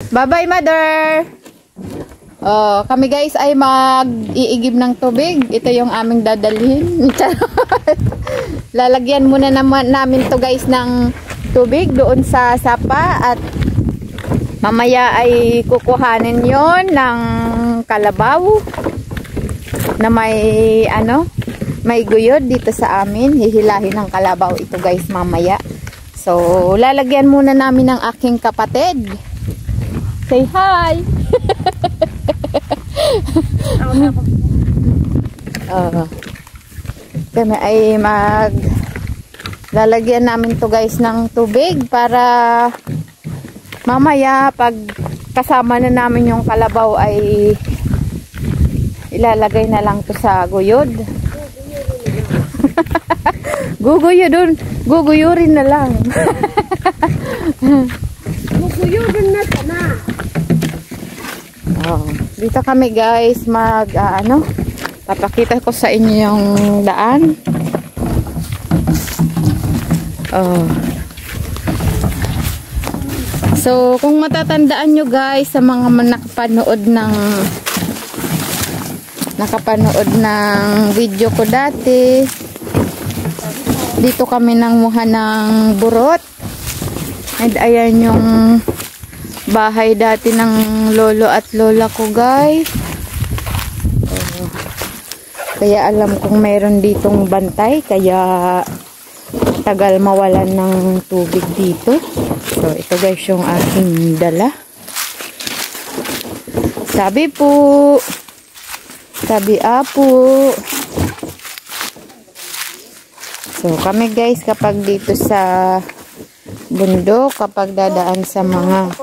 Bye-bye, mother! Oh, kami guys ay mag-iigib ng tubig. Ito yung aming dadalhin. Lalagyan muna naman namin to guys ng tubig doon sa sapa at mamaya ay kukuhanin yon ng kalabaw na may may guyod dito sa amin. Hihilahin ng kalabaw ito guys mamaya. So, lalagyan muna namin ng aking kapatid. Say hi! Kami ay lalagyan namin to guys ng tubig para mamaya pag kasama na namin yung kalabaw ay ilalagay na lang to sa guyod. Guguyurin na lang. Guguyurin na sana. Oh, dito kami guys papakita ko sa inyo yung daan. Oh. So, kung matatandaan nyo guys sa mga nakapanood ng video ko dati, dito kami nanguha ng burot. And ayan yung bahay dati ng lolo at lola ko guys. Kaya alam kong mayroon ditong bantay, kaya tagal mawalan ng tubig dito. So ito guys yung aking dala. Sabi apo. So kami guys kapag dito sa bundok, kapag dadaan sa mga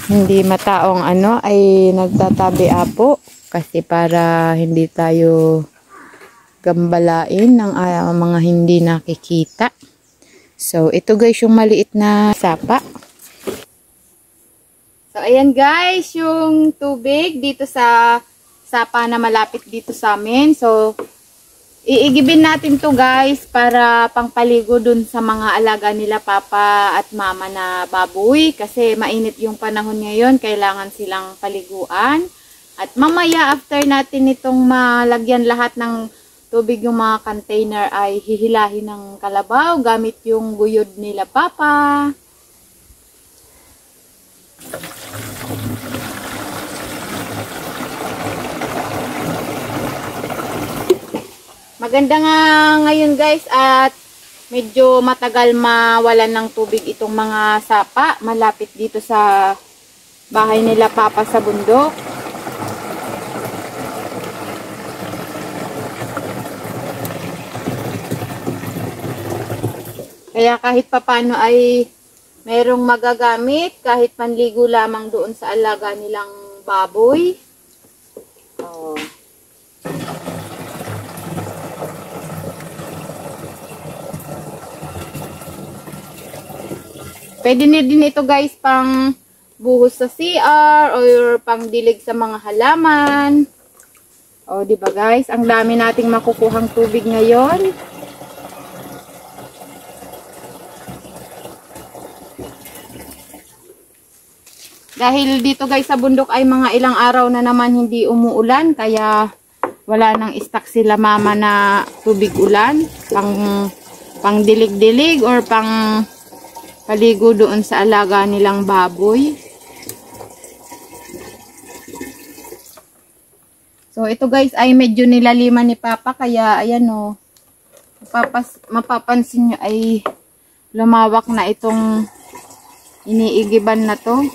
hindi mataong ay nagtatabi apo kasi para hindi tayo gambalain ng mga hindi nakikita. So ito guys yung maliit na sapa. So ayan guys yung tubig dito sa sapa na malapit dito sa amin. So iigibin natin to guys para pangpaligo dun sa mga alaga nila papa at mama na baboy. Kasi mainit yung panahon ngayon, kailangan silang paliguan. At mamaya after natin itong malagyan lahat ng tubig yung mga container ay hihilahin ng kalabaw gamit yung guyod nila papa. Maganda nga ngayon guys at medyo matagal mawalan ng tubig itong mga sapa malapit dito sa bahay nila papa sa bundok. Kaya kahit papano ay merong magagamit kahit panligo lamang doon sa alaga nilang baboy. Oh. Pwede na din ito guys pang buhos sa CR or pang dilig sa mga halaman. O, di ba guys? Ang dami nating makukuhang tubig ngayon. Dahil dito guys sa bundok ay mga ilang araw na naman hindi umuulan, kaya wala nang stock sila mama na tubig ulan, pang dilig-dilig or pang paligo doon sa alaga nilang baboy. So ito guys ay medyo nilaliman ni papa, kaya ayan o, mapapansin nyo ay lumawak na itong iniigiban na to.